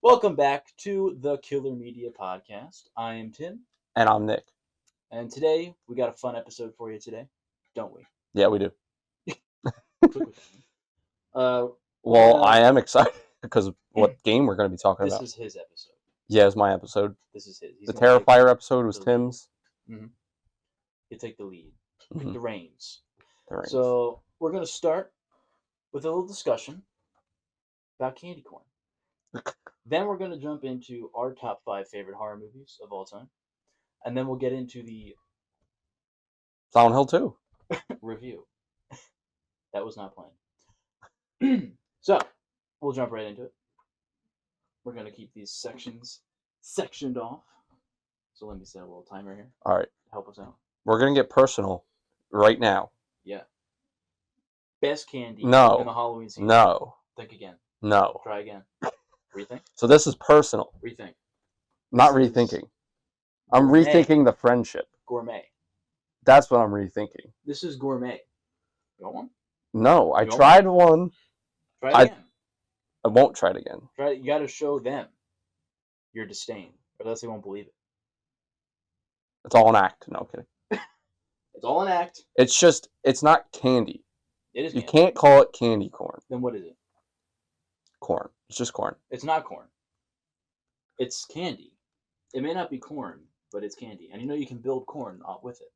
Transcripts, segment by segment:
Welcome back to the Killer Media Podcast. I am Tim, And I'm Nick. and today we got a fun episode for you today, don't we? Yeah, we do. Quick with that. Well, I am excited because what game we're going to be talking This about. is his episode. Yeah, it's my episode. This is his. The Terrifier episode was Tim's. He'll take the lead, Mhm. the reins. The reins. So we're going to start with a little discussion about candy corn. Then we're going to jump into our top 5 favorite horror movies of all time. And then we'll get into the Silent Hill 2. review. That was not planned. So, we'll jump right into it. We're going to keep these sections sectioned off. So let me set a little timer here. All right. Help us out. We're going to get personal right now. Yeah. Best candy No. in the Halloween season. No. Think again. No. Try again. Rethink? So this is personal. Rethink. Not rethinking. I'm Gourmet. rethinking the friendship. Gourmet. That's what I'm rethinking. This is gourmet. You want one? No, I You want tried one. Try it again. I won't try it again. Try it. You got to show them your disdain, or else they won't believe it. It's all an act. No, I'm kidding. It's all an act. It's not candy. It is You candy. can't call it candy corn. Then what is it? Corn. It's just corn. It's not corn. It's candy. It may not be corn, but it's candy. And you can build corn off with it.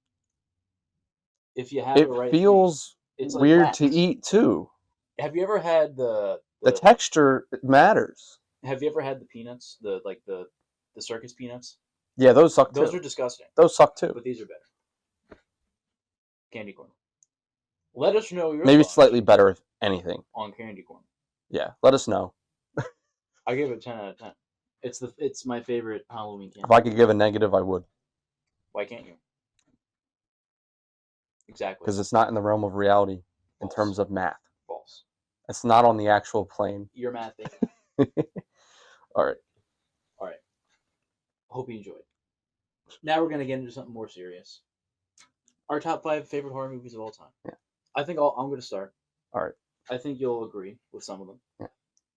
If you have It the right feels it's like weird wax. to eat too. Have you ever had the texture matters. Have you ever had the peanuts? The circus peanuts? Yeah, those suck Those too. are disgusting. Those suck too. But these are better. Candy corn. Let us know your Maybe thoughts slightly better, if anything. on candy corn. Yeah, let us know. I give it 10 out of 10. It's my favorite Halloween candy. If I could give a negative, I would. Why can't you? Exactly. Because it's not in the realm of reality in False. terms of math. False. It's not on the actual plane. Your math thing. All right. Hope you enjoyed. Now we're going to get into something more serious. Our top 5 favorite horror movies of all time. Yeah. I think I'm going to start. All right. I think you'll agree with some of them. Yeah.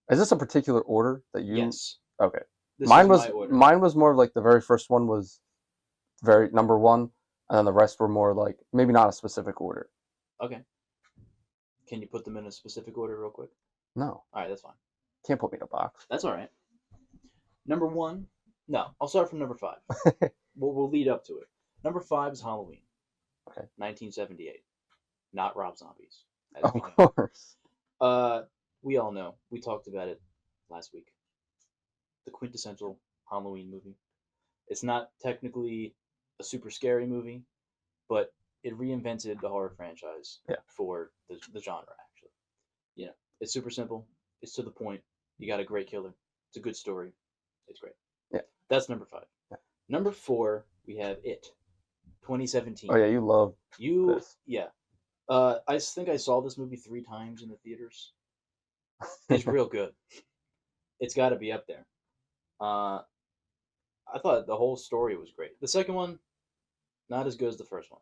Is this a particular order that you? Yes. Okay. This Mine is was my order. mine was more like the very first one was very number 1, and then the rest were more like maybe not a specific order. Okay. Can you put them in a specific order real quick? No. All right, that's fine. Can't put me in a box. That's all right. Number 1. No, I'll start from number 5. We'll lead up to it. Number 5 is Halloween. Okay. 1978. Not Rob Zombies. As Of we know. course. We all know. We talked about it last week. The quintessential Halloween movie. It's not technically a super scary movie, but it reinvented the horror franchise for the genre, actually. It's super simple. It's to the point. You got a great killer. It's a good story. It's great. Yeah. That's number 5. Yeah. Number 4, we have It. 2017. Oh yeah, you love this. Yeah. I think I saw this movie 3 times in the theaters. It's real good. It's got to be up there. I thought the whole story was great. The second one, not as good as the first one.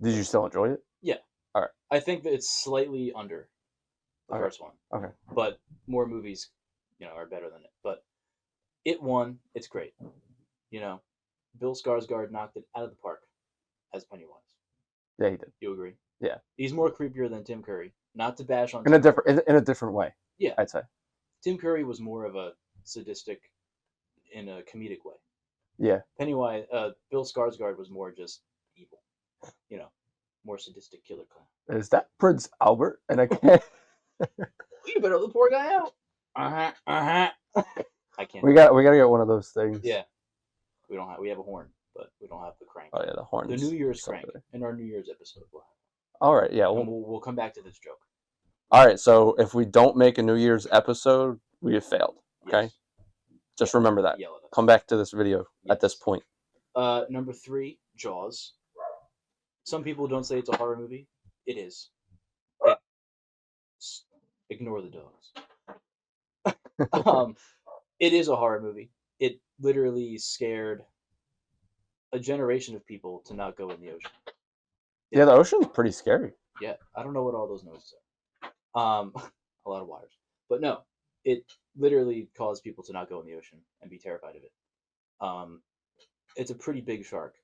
Did you still enjoy it? Yeah. All right. I think that it's slightly under the Okay. first one. Okay. But more movies, are better than it. But It won. It's great. Bill Skarsgård knocked it out of the park as Pennywise. Yeah, he did. You agree? Yeah. He's more creepier than Tim Curry. Not to bash on In a different way. Yeah. I'd say. Tim Curry was more of a sadistic in a comedic way. Yeah. Pennywise, Bill Skarsgård was more just evil. More sadistic killer clown. Is that Prince Albert? And I can't. You better let the poor guy out. I can't. We gotta get one of those things. Yeah. We have a horn, but we don't have the crank. Oh yeah, the horn. The New Year's crank in our New Year's episode. All right. Yeah. We'll come back to this joke. All right. So if we don't make a New Year's episode, we have failed. Okay. Yes. Just remember that. Yell at us. Come back to this video at this point. Number 3, Jaws. Some people don't say it's a horror movie. It is. Ignore the dogs. It is a horror movie. It literally scared a generation of people to not go in the ocean. Yeah, the ocean's pretty scary. Yeah, I don't know what all those noises are. A lot of wires. But no, it literally caused people to not go in the ocean and be terrified of it. Um, it's a pretty big shark,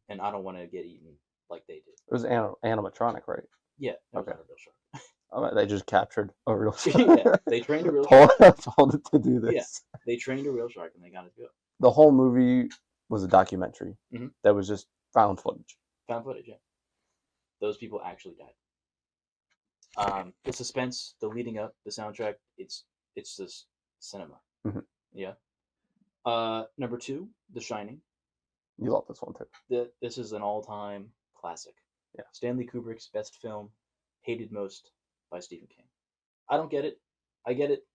and I don't want to get eaten like they did. It was animatronic, right? Yeah, it was Okay. not a real shark. They just captured a real Yeah, shark. they trained a real shark. Told it to do Yeah, this. they trained a real shark and they got it to go. The whole movie was a documentary Mhm. that was just found footage. Found footage. Yeah, those people actually died. The suspense, the leading up, the soundtrack, it's just cinema. Mhm. Yeah. Number two, The Shining. You love this one too. This is an all-time classic. Yeah. Stanley Kubrick's best film, hated most by Stephen King. I don't get it. I get it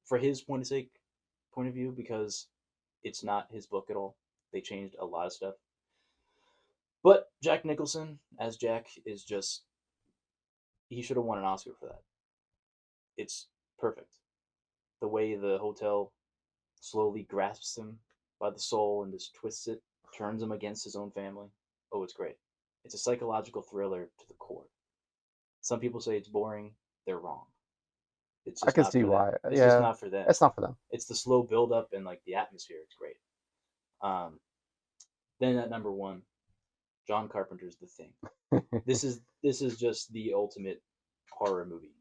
for his point of view, because it's not his book at all. They changed a lot of stuff. But Jack Nicholson as Jack is just, he should have won an Oscar for that. It's perfect. The way the hotel slowly grasps him by the soul and just twists it, turns him against his own family. Oh, it's great. It's a psychological thriller to the core. Some people say it's boring. They're wrong. It's I just can not see for them. why. It's just not for them. It's not for them. It's the slow build up and like the atmosphere. It's great. Then at number one, John Carpenter's The Thing. This is just the ultimate horror movie.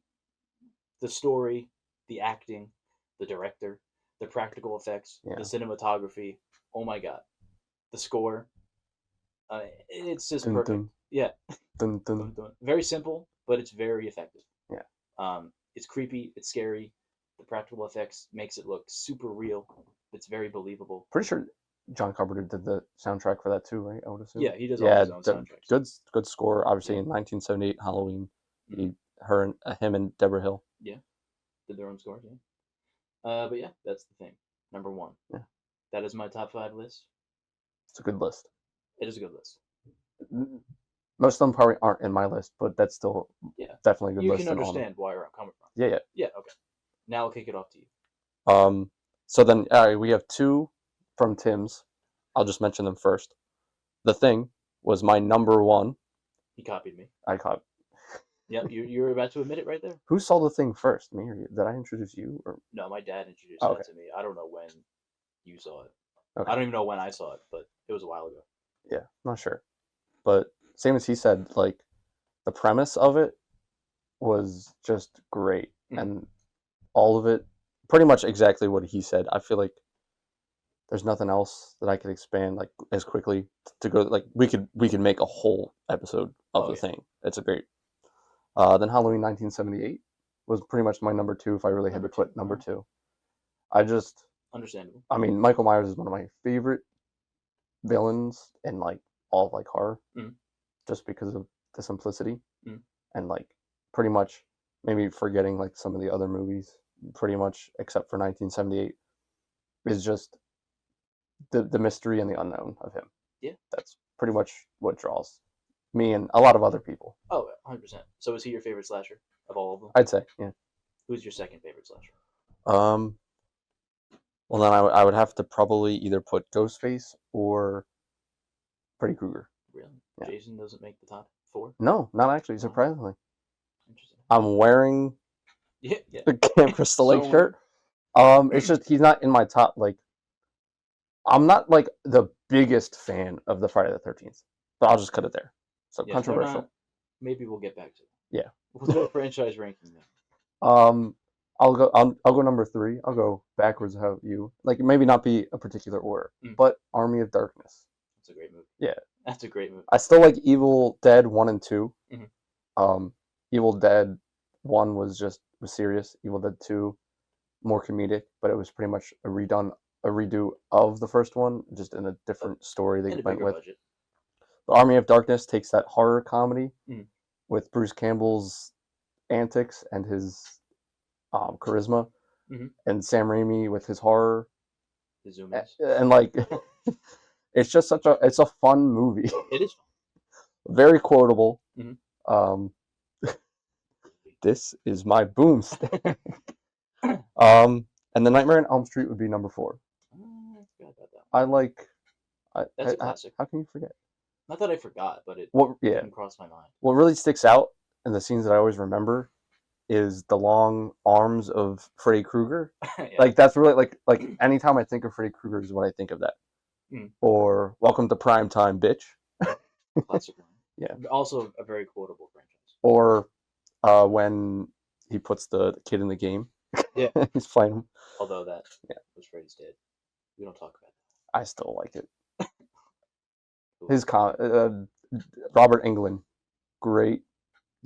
The story, the acting, the director, the practical effects, Yeah. the cinematography. Oh my god, the score. It's just Dun, perfect. dun. Yeah, Dun, dun. very simple, but it's very effective. Yeah. It's creepy. It's scary. The practical effects makes it look super real. It's very believable. Pretty sure John Carpenter did the soundtrack for that too, right? I would assume. Yeah, he does all his own soundtracks. Good score. Obviously, Yeah. in 1978 Halloween, Mhm. him and Deborah Hill. Yeah, did their own scores. Yeah. But yeah, that's The Thing. Number one. Yeah. That is my top 5 list. It's a good list. It is a good list. Most of them probably aren't in my list, but that's still definitely a good You list. can understand where I'm coming from. Yeah. Yeah. Okay. Now I'll kick it off to you. So then we have two from Tim's. I'll just mention them first. The Thing was my number one. He copied me. I caught. Yep, you were about to admit it right there. Who saw The Thing first? Me or you? Did I introduce you? Or No, my dad introduced okay. that to me. I don't know when you saw it. Okay. I don't even know when I saw it, but it was a while ago. Yeah, not sure. But same as he said, like the premise of it was just great, and all of it, pretty much exactly what he said. I feel like there's nothing else that I could expand like as quickly to go. Like we could make a whole episode of The Thing. It's a great. Then Halloween 1978 was pretty much my number two if I really had to put number two. I just understandable. I mean, Michael Myers is one of my favorite villains in like all of like horror, just because of the simplicity and like pretty much maybe forgetting like some of the other movies, pretty much except for 1978, is just the mystery and the unknown of him. Yeah, that's pretty much what draws me and a lot of other people. Oh, 100%. So is he your favorite slasher of all of them? I'd say, yeah. Who's your second favorite slasher? Well, then I would have to probably either put Ghostface or Freddy Krueger. Really? Yeah. Jason doesn't make the top 4? No, not actually, surprisingly. Interesting. I'm wearing the Camp Crystal Lake shirt. It's just he's not in my top, like, I'm not like the biggest fan of the Friday the 13th, but I'll just cut it there. So controversial. Maybe we'll get back to it. Yeah. We'll do a franchise ranking then. I'll go number 3. I'll go backwards. How you like? Maybe not be a particular order, but Army of Darkness. That's a great movie. Yeah, that's a great movie. I still like Evil Dead 1 and 2. Mm-hmm. Evil Dead 1 was serious. Evil Dead 2 more comedic, but it was pretty much a redo of the first one, just in a different story they went with. Budget. The Army of Darkness takes that horror comedy with Bruce Campbell's antics and his charisma, and Sam Raimi with his horror, his zoomies, and like it's just it's a fun movie. It is very quotable. This is my boomstick. And the Nightmare on Elm Street would be number 4. I forgot about that. I like. That's a classic. How can you forget? Not that I forgot, but it didn't cross my mind. What really sticks out in the scenes that I always remember is the long arms of Freddy Krueger. Yeah. Like that's really like anytime I think of Freddy Krueger is what I think of that. Mm. Or Welcome to Prime Time, bitch. Classic one. Yeah. Also a very quotable franchise. Or when he puts the kid in the game. Yeah. He's playing him. Although that was Freddy's dead. We don't talk about that. I still like it. His Robert Englund, great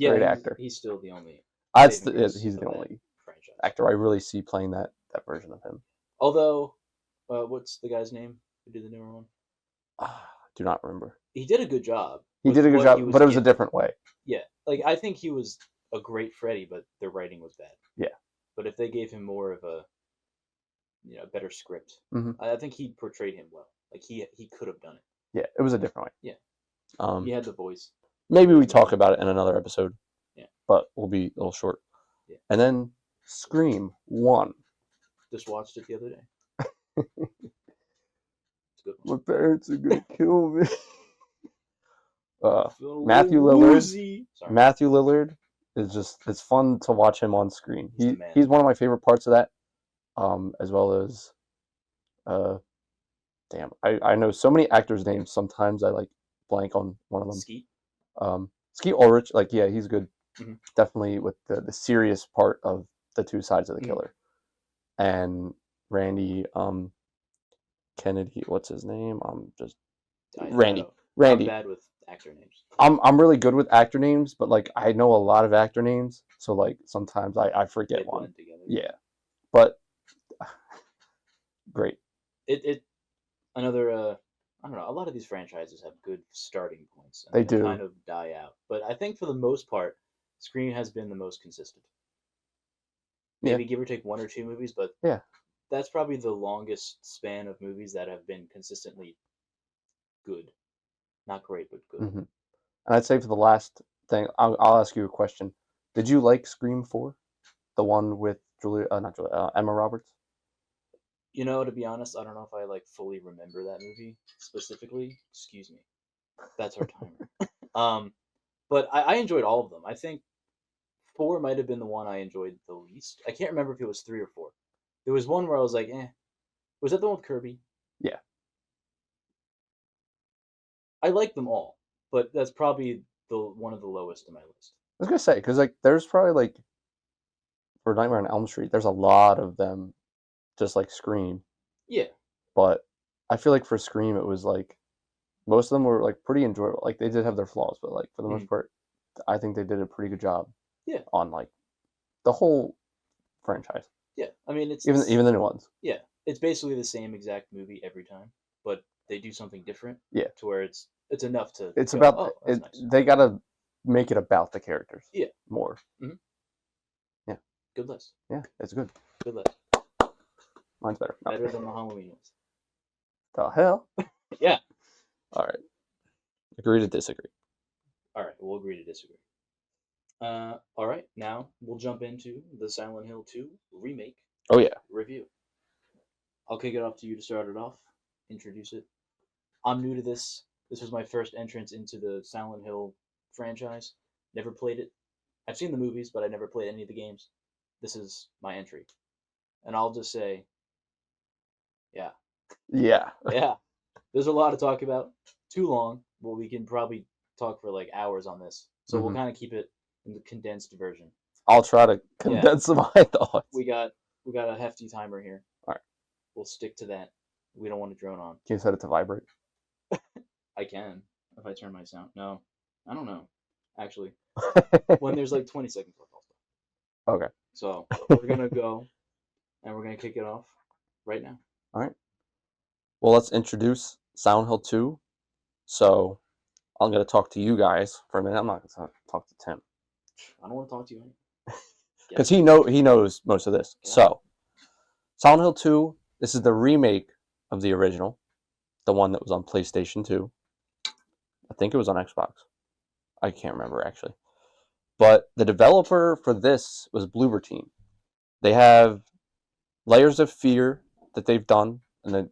actor. He's still the only. He's saving the grace of that only franchise. actor I really see playing that version of him. Although, what's the guy's name who did the newer one? Do not remember. He did a good job. He did a good job, but it was a different way. Yeah, like I think he was a great Freddy, but the writing was bad. Yeah. But if they gave him more of a, better script, I think he portrayed him well. Like he could have done it. Yeah, it was a different way. Yeah. He had the voice. Maybe we talk about it in another episode. Yeah. But we'll be a little short. Yeah. And then Scream 1. Just watched it the other day. It's a good My one. parents are gonna kill me. Matthew Lillard. Matthew Lillard is it's fun to watch him on screen. He's one of my favorite parts of that. As well as damn, I know so many actors' names. Sometimes I like blank on one of them. Skeet. Skeet Ulrich, he's good. Mhm. Definitely with the serious part of the two sides of the killer. And Randy Kennedy, what's his name? Randy. I'm bad with actor names. I'm really good with actor names, but like I know a lot of actor names, so like sometimes I forget one. Yeah, but great. Another I don't know. A lot of these franchises have good starting points. And they do kind of die out, but I think for the most part, Scream has been the most consistent. Maybe give or take one or two movies, but that's probably the longest span of movies that have been consistently good. Not great, but good. Mm-hmm. And I'd say for the last thing, I'll ask you a question. Did you like Scream 4? The one with Emma Roberts? To be honest, I don't know if I fully remember that movie specifically. Excuse me. That's our timer. But I enjoyed all of them. I think 4 might have been the one I enjoyed the least. I can't remember if it was 3 or 4. There was one where I was like, eh. Was that the one with Kirby? Yeah. I like them all, but that's probably one of the lowest in my list. I was gonna say because there's probably for Nightmare on Elm Street, there's a lot of them, just like Scream. Yeah. But I feel like for Scream, it was most of them were pretty enjoyable. They did have their flaws, but for the most part, I think they did a pretty good job. Yeah. On the whole franchise. Yeah, I mean it's even the new ones. Yeah, it's basically the same exact movie every time, but they do something different. Yeah. To where it's enough to. It's about nice. They gotta make it about the characters. Yeah. More. Mm-hmm. Yeah. Good list. Yeah, it's good. Good list. Mine's better. No. Better than the Halloween list. The hell? Yeah. All right. Agree to disagree. All right, we'll agree to disagree. All right, now we'll jump into the Silent Hill 2 remake. Oh yeah. Review. I'll kick it off to you to start it off. Introduce it. I'm new to this. This was my first entrance into the Silent Hill franchise. Never played it. I've seen the movies, but I never played any of the games. This is my entry. And I'll just say, yeah. Yeah. Yeah. There's a lot to talk about. Too long, but we can probably talk for hours on this. So we'll kind of keep it in the condensed version. I'll try to condense my thoughts. We got a hefty timer here. All right. We'll stick to that. We don't want to drone on. Can you set it to vibrate? I can if I turn my sound. No, I don't know. Actually, when there's 20 seconds left, I'll stop. Okay. So we're gonna go, and we're gonna kick it off right now. All right. Well, let's introduce Silent Hill 2. So I'm gonna talk to you guys for a minute. I'm not gonna talk to Tim. I don't want to talk to you anymore. Because he knows most of this. Yeah. So Silent Hill 2, this is the remake of the original, the one that was on PlayStation 2. I think it was on Xbox. I can't remember actually. But the developer for this was Bloober Team. They have Layers of Fear that they've done, and then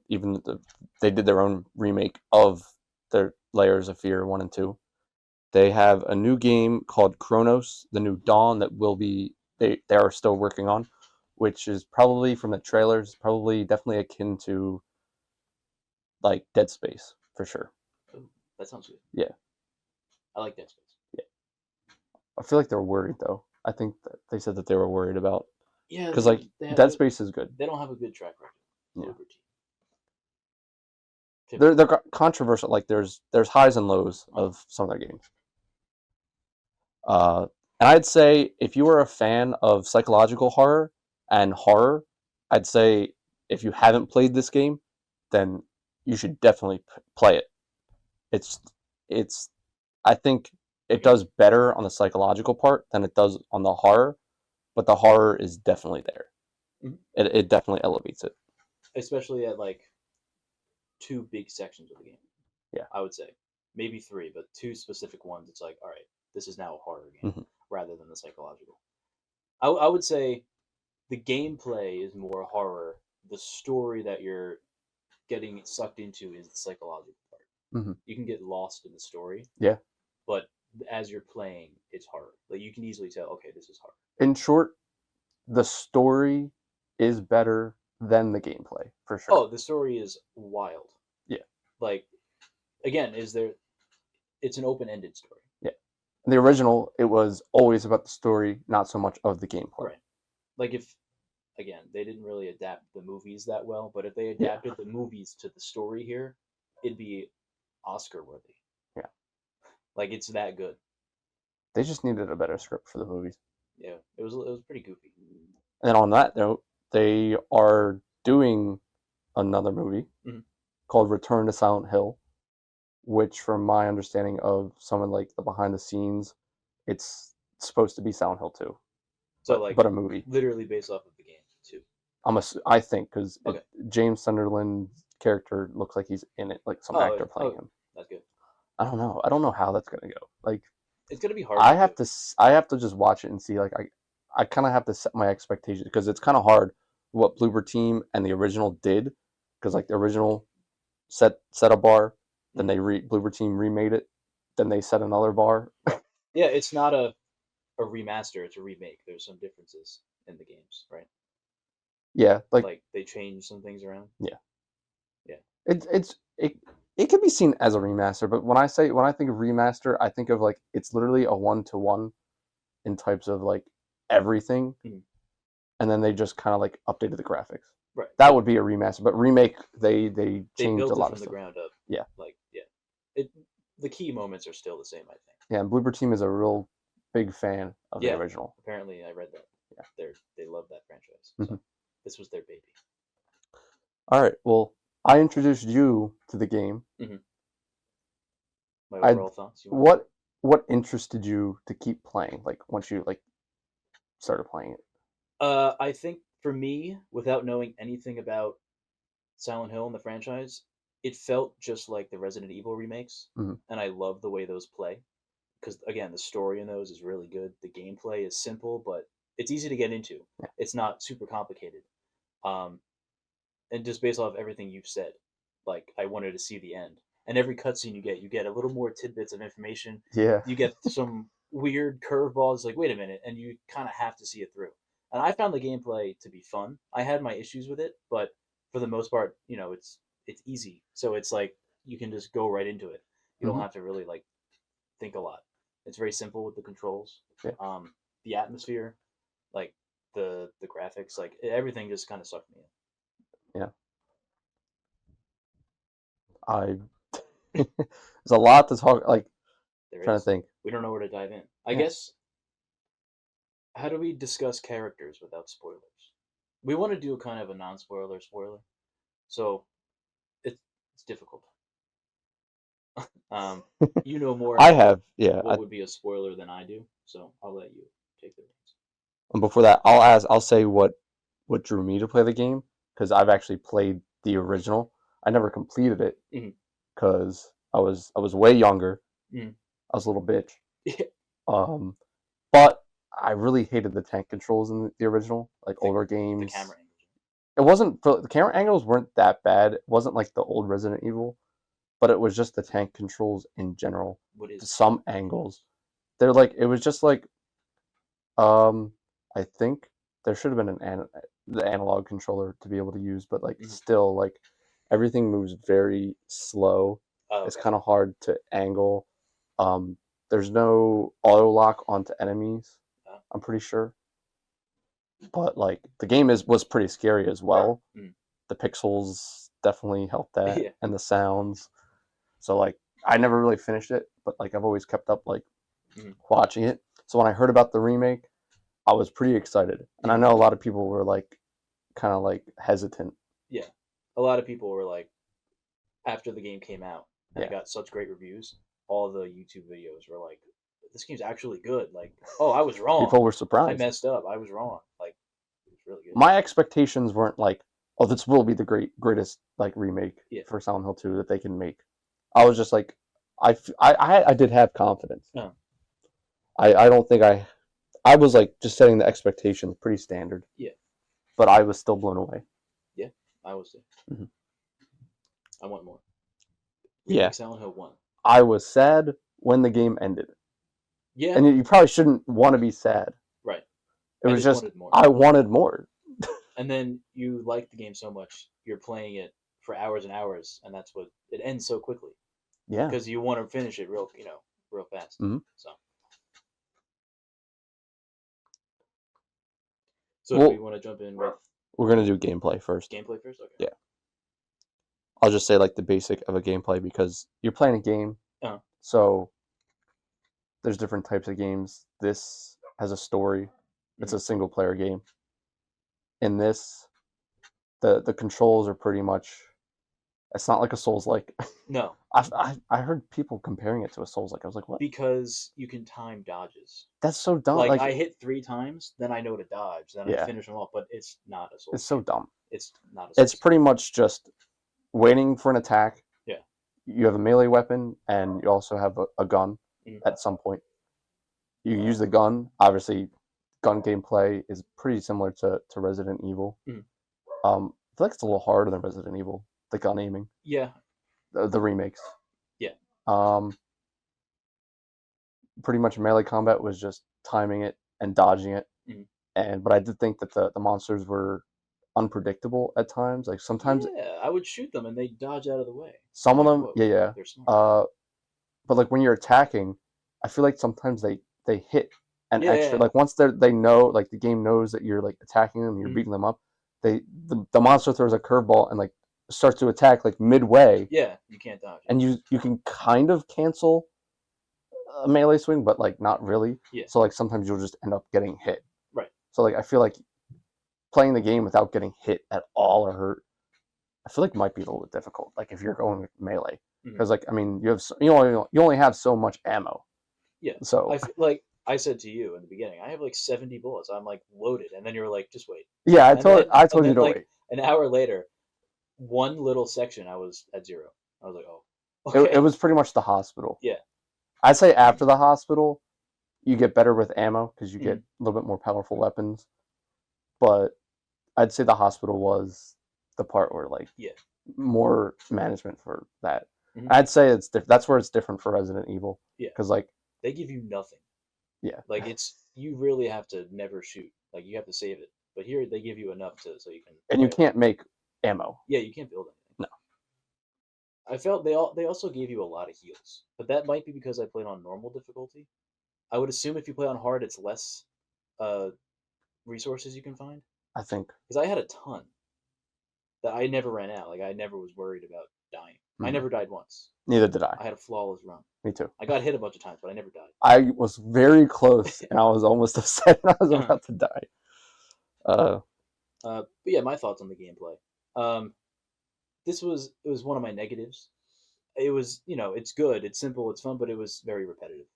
they did their own remake of their Layers of Fear 1 and 2. They have a new game called Chronos, The New Dawn, that will be they are still working on, which is probably from the trailers, probably definitely akin to like Dead Space for sure. Oh, that sounds good. Yeah. I like Dead Space. Yeah. I feel like they're worried though. I think that they said that they were worried about Yeah, because like Dead Space is good. They don't have a good track record. Yeah. Bloober Team. They're controversial. Like there's highs and lows of some of their games. And I'd say if you are a fan of psychological horror and horror, I'd say if you haven't played this game, then you should definitely play it. It's I think it does better on the psychological part than it does on the horror, but the horror is definitely there. Mhm. It definitely elevates it. Especially at like 2 big sections of the game. Yeah. I would say. Maybe 3, but 2 specific ones, it's like, all right, this is now a horror game rather than the psychological. I would say the gameplay is more horror. The story that you're getting sucked into is the psychological part. Mm-hmm. You can get lost in the story. Yeah. But as you're playing, it's horror. Like you can easily tell, okay, this is horror. In short, the story is better than the gameplay for sure. Oh, the story is wild. Yeah. Like, again, it's an open-ended story. Yeah. The original, it was always about the story, not so much of the gameplay. Right. Like if, again, they didn't really adapt the movies that well, but if they adapted the movies to the story here, it'd be Oscar worthy. Yeah. Like it's that good. They just needed a better script for the movies. Yeah, it was pretty goofy. And on that note, they are doing another movie called Return to Silent Hill, which, from my understanding of some of like the behind the scenes, it's supposed to be Silent Hill 2. So but a movie literally based off of the game too. I think because Okay. James Sunderland's character looks like he's in it, like some actor playing him. That's good. I don't know. I don't know how that's gonna go. Like it's gonna be hard. I have to just watch it and see. Like I kind of have to set my expectations because it's kind of hard what Bloober Team and the original did, because like the original set a bar, then Bloober Team remade it, then they set another bar. Yeah, it's not a remaster; it's a remake. There's some differences in the games, right? Yeah, like they changed some things around. Yeah, yeah. It can be seen as a remaster, but when I think of remaster, I think of like it's literally a 1-to-1 in types of like everything, and then they just kind of like updated the graphics. Right. That would be a remaster, but remake they changed built a lot from of the stuff. ground up. Yeah. Like the key moments are still the same, I think. Yeah, and Bloober Team is a real big fan of the original. Apparently, I read that. Yeah. They love that franchise. So this was their baby. All right. Well, I introduced you to the game. My overall thoughts. What interested you to keep playing? Like once you like started playing it. I think for me, without knowing anything about Silent Hill and the franchise, it felt just like the Resident Evil remakes, and I love the way those play. Because again, the story in those is really good. The gameplay is simple, but it's easy to get into. Yeah. It's not super complicated. And just based off everything you've said, like I wanted to see the end. And every cutscene you get a little more tidbits of information. Yeah. You get some weird curveballs. Like, wait a minute, and you kind of have to see it through. And I found the gameplay to be fun. I had my issues with it, but for the most part, it's easy. So it's like you can just go right into it. You don't have to really like think a lot. It's very simple with the controls. Yeah. The atmosphere, like the graphics, like everything just kind of sucked me in. Yeah. There's a lot to talk. Like, trying to think. We don't know where to dive in. I guess. How do we discuss characters without spoilers? We want to do a kind of a non-spoiler spoiler, so it's difficult. You know more. What would be a spoiler than I do, so I'll let you take the reins. And before that, I'll say what drew me to play the game, because I've actually played the original. I never completed it because I was way younger. I was a little bitch. But I really hated the tank controls in the original, like older games. The camera angles. It wasn't the camera angles weren't that bad. It wasn't like the old Resident Evil, but it was just the tank controls in general. Some angles, they're like it was just like, I think there should have been the analog controller to be able to use, but like Mhm. still like everything moves very slow. Oh, It's okay. kind of hard to angle. There's no auto lock onto enemies. Oh. I'm pretty sure, but like the game was pretty scary as well. Mm. The pixels definitely helped that, Yeah. and the sounds. So like I never really finished it, but like I've always kept up like Mhm. watching it. So when I heard about the remake, I was pretty excited, and I Mhm. know a lot of people were like kind of like hesitant. Yeah. A lot of people were like, after the game came out and it Yeah, got such great reviews, all the YouTube videos were like, "This game's actually good." Like, oh, I was wrong. people were I surprised. messed up. I was wrong. Like, it was really good. My expectations weren't like, oh, this will be the greatest like remake Yeah. for Silent Hill 2 that they can make. I was just like, I did have confidence. Oh. I don't think I was like just setting the expectations pretty standard. Yeah. But I was still blown away. Yeah. I was there. Mhm. I want more. Yeah, Remake Silent Hill 1. I was sad when the game ended, Yeah. and you probably shouldn't want to be sad. Right. It I was just just wanted more. I wanted more. And then you like the game so much, you're playing it for hours and hours, and that's what it ends so quickly Yeah. because you want to finish it real fast. Mhm. So Well, do we want to jump in with we're gonna do gameplay first. gameplay first? Okay. Yeah. I'll just say like the basic of a gameplay because you're playing a game, Uh-huh. so there's different types of games. This has a story. It's a single player game. In this, the controls are pretty much. It's not like a Souls like. No, I heard people comparing it to a Souls like. I was like, what? because you can time dodges. That's so dumb. Like, Like I hit 3 times, then I know to dodge, then I yeah, finish them off. But it's not a Souls it's so game. dumb. It's not a It's Souls pretty much just waiting for an attack. Yeah. You have a melee weapon and you also have a gun game. at some point. You use the gun. Obviously, gun gameplay is pretty similar to Resident Evil. Mhm. I feel like it's a little harder than Resident Evil, the gun aiming, Yeah. the remakes. Yeah. Pretty much melee combat was just timing it and dodging it. Mhm. But I did think that the monsters were unpredictable at times. Like sometimes Yeah, I would shoot them and they dodge out of the way. some I'm of like, them, whoa, yeah. they're smart. But like when you're attacking, I feel like sometimes they hit an extra. Yeah. Like once they know, like the game knows that you're like attacking them, you're Mhm. beating them up. The monster throws a curveball and like starts to attack like midway, Yeah, you can't dodge it. and you can kind of cancel a melee swing, but like not really. Yeah. So like sometimes you'll just end up getting hit. Right. So like I feel like playing the game without getting hit at all or hurt, I feel like might be a little bit difficult. Like if you're going with melee, because like I mean you only have so much ammo. Yeah. So like I said to you in the beginning, I have like 70 bullets. I'm like loaded, and then you're like, just wait. yeah, And then, I and told you then to like wait. an hour later, one little section, I was at 0. I was like, oh, okay. It was pretty much the hospital. Yeah. I'd say after the hospital, you get better with ammo because you get Mhm. a little bit more powerful weapons. But I'd say the hospital was the part where like Yeah. more management for that. Mhm. I'd say that's where it's different for Resident Evil. Yeah. Because like They give you nothing. yeah, Like you really have to never shoot. Like you have to save it. But here they give you enough so you can. and you play it. can't make ammo. Yeah, you can't build anything. No. I felt they also gave you a lot of heals, but that might be because I played on normal difficulty. I would assume if you play on hard, it's less uh, resources you can find. I think. Because I had a ton that I never ran out. Like I never was worried about dying. I never died once. Neither did I. I had a flawless run. Me too. I got hit a bunch of times, but I never died. I was very close, and I was almost upset when I was about to die. But yeah, my thoughts on the gameplay. It was one of my negatives. It was it's good, it's simple, it's fun, but it was very repetitive.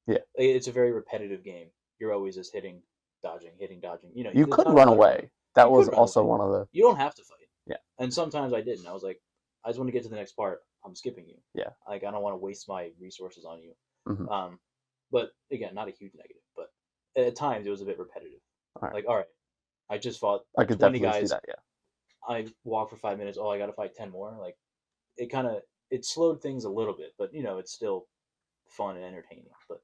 Yeah, it's a very repetitive game. You're always just hitting, dodging, hitting, dodging. you could run away. That was also one of the. You don't have to fight. Yeah. And sometimes I didn't. I was like, I just want to get to the next part. I'm skipping you. Yeah. Like I don't want to waste my resources on you. Mm-hmm. But again, not a huge negative. But at times it was a bit repetitive. Like, all right, I just fought I could 20 definitely guys. see that. Yeah. I walked for 5 minutes. Oh, I got to fight 10 more. Like, it slowed things a little bit, but it's still fun and entertaining. But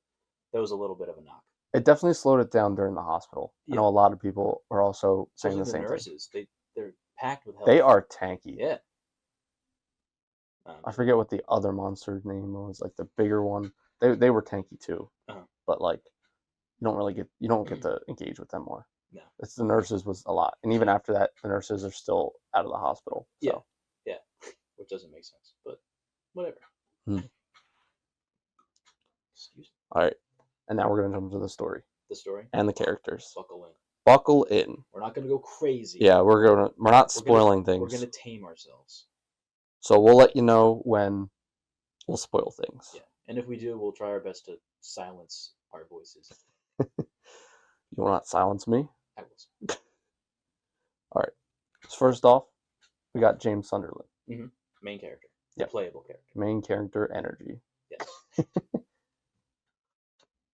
that was a little bit of a knock. It definitely slowed it down during the hospital. I know a lot of people are also saying the Especially same the thing. nurses. They're packed with health. They are tanky. Yeah. I forget what the other monster name was, like the bigger one. They were tanky too, but like you don't get to engage with them more. No. It's the nurses was a lot, and even after that, the nurses are still out of the hospital. So. Yeah, which doesn't make sense, but whatever. Excuse me. All right, and now we're gonna jump into the story. The story and the characters. Buckle in. Buckle in. We're not gonna go crazy. Yeah, we're not spoiling things. We're gonna tame ourselves. So we'll let you know when we'll spoil things. Yeah, and if we do, we'll try our best to silence our voices. You will not silence me? I will. All right. So first off, we got James Sunderland. Mm-hmm. Main character. Yeah. Playable character. Main character energy. Yes.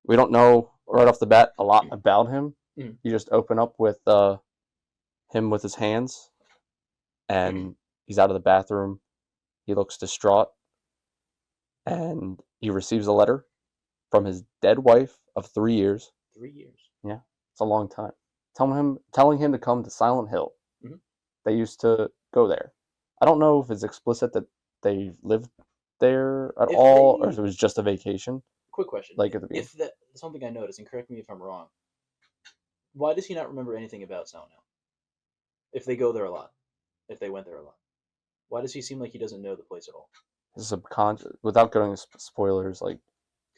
We don't know right off the bat a lot about him. Mm-hmm. You just open up with him with his hands, and he's out of the bathroom. He looks distraught, and he receives a letter from his dead wife of 3 years. 3 years. Yeah, it's a long time. Telling him to come to Silent Hill. Mm-hmm. They used to go there. I don't know if it's explicit that they lived there at all, or if it was just a vacation. Quick question. Like at the beginning. If that's something I noticed, and correct me if I'm wrong, why does he not remember anything about Silent Hill? If they go there a lot, if they went there a lot, why does he seem like he doesn't know the place at all? Subconscious, without going to spoilers, like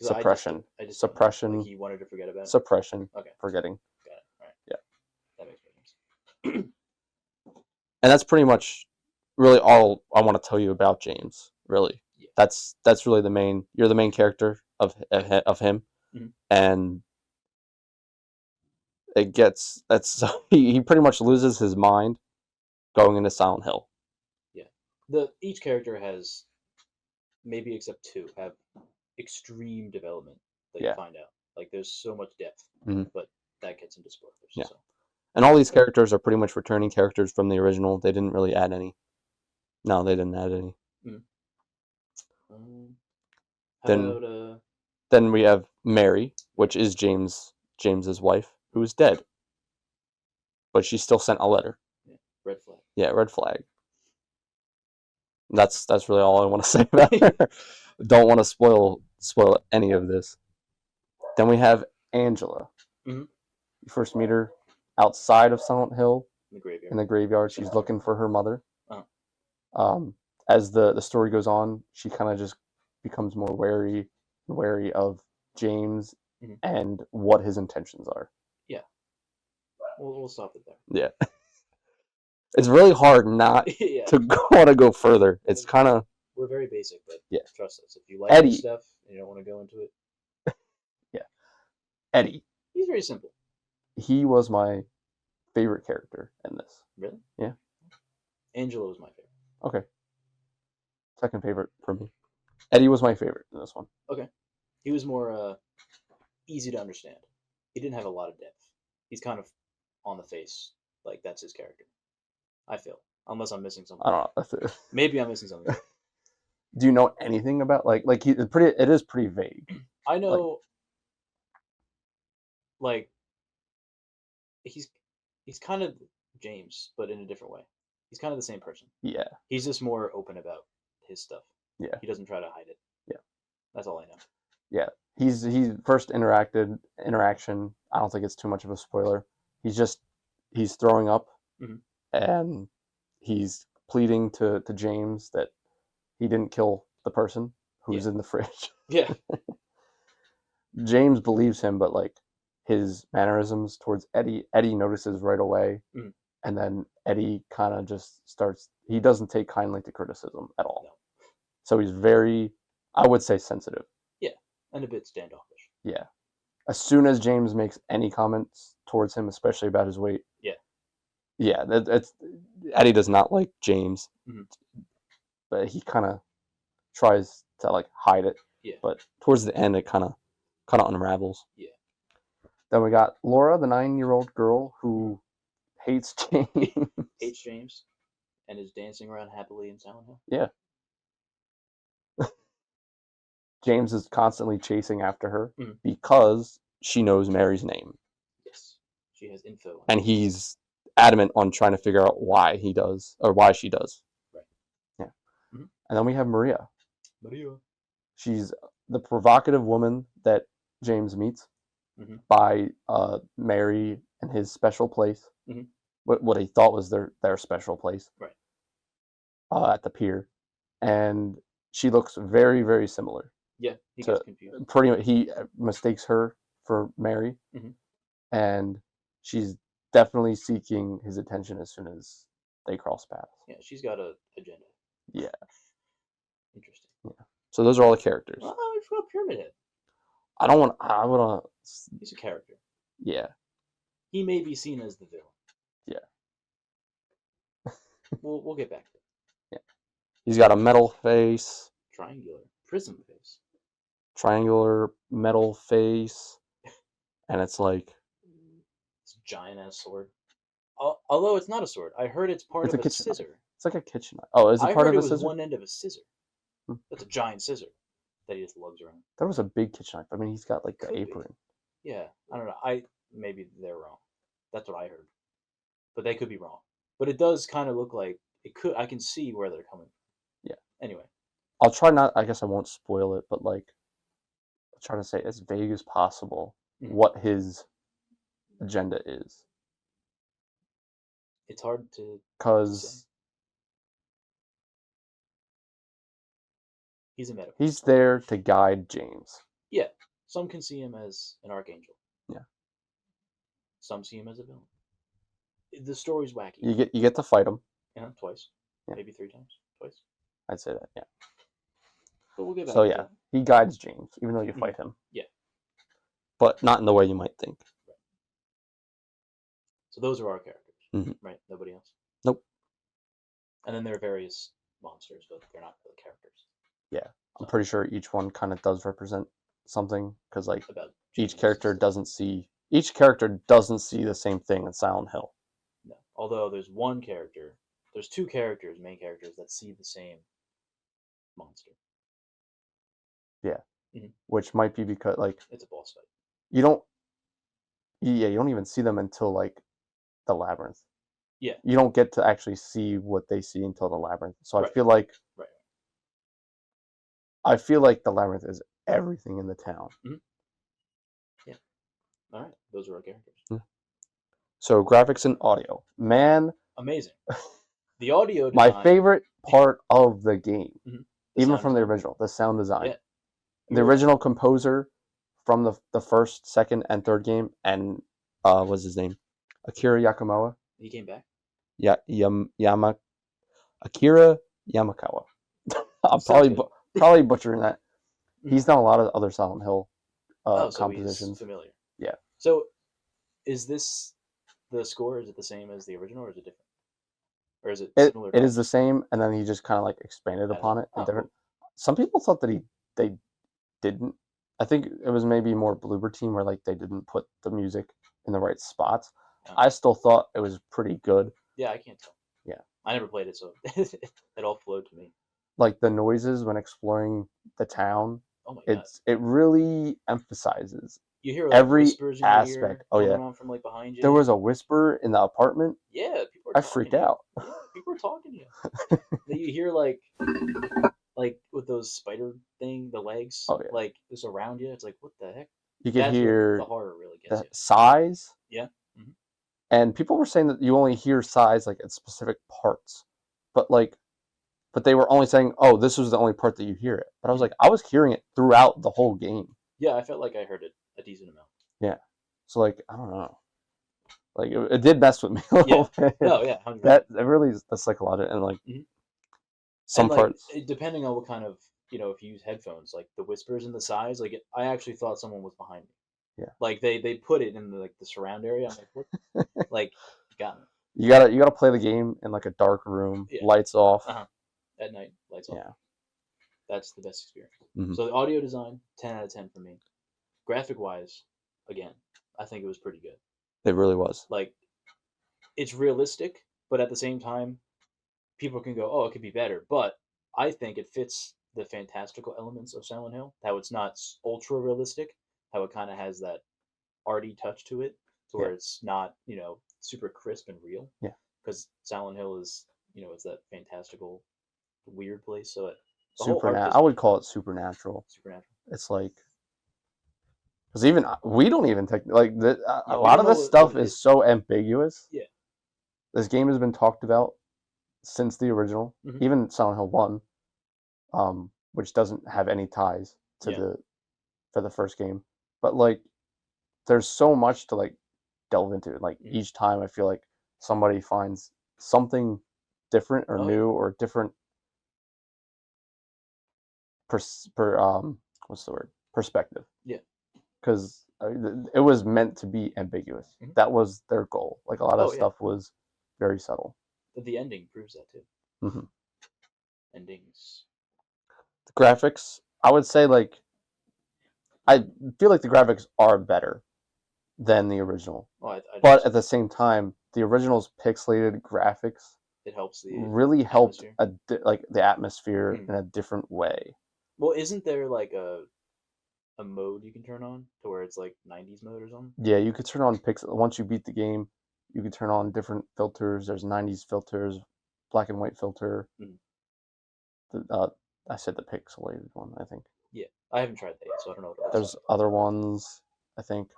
suppression. I just suppression. Like he wanted to forget about it. Suppression. Okay. Forgetting. Got it. All right. Yeah. That makes sense. And that's pretty much really all I want to tell you about James. Really, yeah. That's really the main. You're the main character of him, mm-hmm. and it gets he pretty much loses his mind going into Silent Hill. Yeah, each character has, maybe except two, have extreme development that you find out. Like there's so much depth, but that gets into spoilers. Yeah. So. And all these characters are pretty much returning characters from the original. They didn't really add any. No, they didn't add any. Then we have Mary, which is James's wife, who is dead, but she still sent a letter. Yeah. Red flag. Yeah, red flag. That's really all I want to say about her. Don't want to spoil any of this. Then we have Angela. Mm-hmm. You first meet her outside of Silent Hill in the graveyard. She's looking for her mother. Uh-huh. As the story goes on, she kind of just becomes more wary of James and what his intentions are. Yeah. We'll stop it there. Yeah. It's really hard not to want to go further. It's kind of... We're very basic, but trust us. If you like this stuff and you don't want to go into it... Yeah. Eddie. He's very simple. He was my favorite character in this. Really? Yeah. Angela was my favorite. Okay. Second favorite for me. Eddie was my favorite in this one. Okay. He was more easy to understand. He didn't have a lot of depth. He's kind of on the face. Like, that's his character. I feel. Unless I'm missing something. I don't know. Maybe I'm missing something. Do you know anything about it is pretty vague. I know like he's kind of James, but in a different way. He's kind of the same person. Yeah. He's just more open about his stuff. Yeah. He doesn't try to hide it. Yeah. That's all I know. Yeah. He's first interaction, I don't think it's too much of a spoiler. He's throwing up and he's pleading to James that he didn't kill the person who's in the fridge. Yeah. James believes him, but like his mannerisms towards Eddie notices right away. And then Eddie kind of just he doesn't take kindly to criticism at all. No. So he's very, I would say, sensitive. Yeah, and a bit standoffish. Yeah. As soon as James makes any comments towards him, especially about his weight. Yeah, Eddie does not like James. But he kind of tries to like hide it. Yeah. But towards the end, it kind of unravels. Yeah. Then we got Laura, the 9-year-old girl who hates James. Hates James, and is dancing around happily in Silent Hill. Yeah. James is constantly chasing after her because she knows Mary's name, Yes, she has info. and he's adamant on trying to figure out why he does or why she does. Right. Yeah. Mm-hmm. And then we have Maria. Maria. She's the provocative woman that James meets by Mary and his special place. What he thought was their special place. Right. At the pier, and she looks very, very similar. Yeah, he gets confused. Pretty much, he mistakes her for Mary, and she's definitely seeking his attention as soon as they cross paths. Yeah, she's got an agenda. Yeah. Interesting. Yeah. So those are all the characters. Oh, I forgot Pyramid Head. I want to. He's a character. Yeah. He may be seen as the villain. Yeah. We'll get back to it. Yeah. He's got a metal face. Triangular. Prism face. Triangular metal face. And it's like... It's a giant-ass sword. Although it's not a sword. I heard it's part of a scissor. Knife. It's like a kitchen knife. Oh, is it part of a scissor? I heard it was one end of a scissor. That's a giant scissor that he just lugs around. That was a big kitchen knife. I mean, he's got like the apron. Yeah, I don't know. Maybe they're wrong. That's what I heard, but they could be wrong. But it does kind of look like it could. I can see where they're coming from. Yeah. Anyway, I'll try not. I guess I won't spoil it, but like, I'll try to say as vague as possible what his agenda is. It's hard to because he's a metaphor. He's there to guide James. Yeah, some can see him as an archangel. Yeah. Some see him as a villain. The story's wacky. You get to fight him. Yeah, twice. Yeah. Maybe 3 times. Twice. I'd say that. Yeah. But we'll get back. So yeah, he guides James, even though you fight him. Yeah. But not in the way you might think. Right. So those are our characters, right? Nobody else. Nope. And then there are various monsters, but they're not really characters. Yeah, I'm pretty sure each one kind of does represent something because like each character doesn't see the same thing in Silent Hill. No, although there's there's 2 characters, main characters that see the same monster. Yeah, which might be because like it's a boss fight. You don't even see them until like the labyrinth. Yeah, you don't get to actually see what they see until the labyrinth. So right. I feel like right. I feel like the labyrinth is everything in the town. Yeah. All right. Those are our characters. Yeah. So graphics and audio. Man. Amazing. The audio design. My favorite part of the game. Even from the original. The sound design. Yeah. The original composer from the first, second, and third game. And what's his name? Akira Yakumoa. He came back? Yeah. Akira Yamakawa. I'm probably butchering that. He's done a lot of other Silent Hill compositions. He's familiar. Yeah. So, is this the score? Is it the same as the original, or is it different? Or is it similar? It is the same, and then he just kind of like expanded upon it. Different. Some people thought that they didn't. I think it was maybe more Bloober Team where like they didn't put the music in the right spots. Yeah. I still thought it was pretty good. Yeah, I can't tell. Yeah. I never played it, so it all flowed to me. Like the noises when exploring the town. Oh my God. It really emphasizes you hear like, every whispers in aspect. Your ear coming from like behind you. There was a whisper in the apartment. Yeah, people. I freaked out. Yeah, people were talking to you. Then you hear like with those spider thing, the legs. Oh, yeah. Like it's around you. It's like what the heck? You can hear the horror really gets you. Sighs. Yeah. And people were saying that you only hear sighs like at specific parts, but they were only saying, "Oh, this was the only part that you hear it." But I was like, I was hearing it throughout the whole game. Yeah, I felt like I heard it a decent amount. Yeah, so like I don't know, like it did mess with me a little bit. No, yeah, 100%. That really that's like a lot of and like some parts. Depending on what kind of if you use headphones, like the whispers and the sighs, like I actually thought someone was behind me. Yeah, like they put it in the surround area. I'm like, what? Like, got me. You gotta play the game in like a dark room, lights off. At night, lights off. Yeah. That's the best experience. So the audio design, 10 out of 10 for me. Graphic wise, again, I think it was pretty good. It really was. Like, it's realistic, but at the same time, people can go, oh, it could be better. But I think it fits the fantastical elements of Silent Hill. How it's not ultra realistic. How it kind of has that arty touch to it, to Yeah. where it's not super crisp and real. Yeah. Because Silent Hill is it's that fantastical, weird place. So the whole art Supernatural. I design would call it supernatural. supernatural. It's like because even we don't even take like Yeah, a we lot don't of know this what stuff it is is. so ambiguous. Yeah. This game has been talked about since the original, Mhm. even Silent Hill 1, which doesn't have any ties to Yeah. for the first game. But like there's so much to like delve into. Like Mhm. each time I feel like somebody finds something different or Oh, yeah. new or different what's the word? Perspective. Yeah. Because it was meant to be ambiguous. Mhm. That was their goal. Like a lot of Oh, yeah. stuff was very subtle. But the ending proves that too. hmm Endings. The graphics, I would say, like I feel like the graphics are better than the original, Oh, I but just at the same time, the original's pixelated graphics it helps the really helped atmosphere. like the atmosphere Mhm. in a different way. Well, isn't there like a mode you can turn on to where it's like 90s mode or something? Yeah, you could turn on pixel once you beat the game. You could turn on different filters. There's 90s filters, black and white filter. Mhm. I said the pixelated one, I think. Yeah, I haven't tried that yet, so I don't know what it There's is. other ones, I think.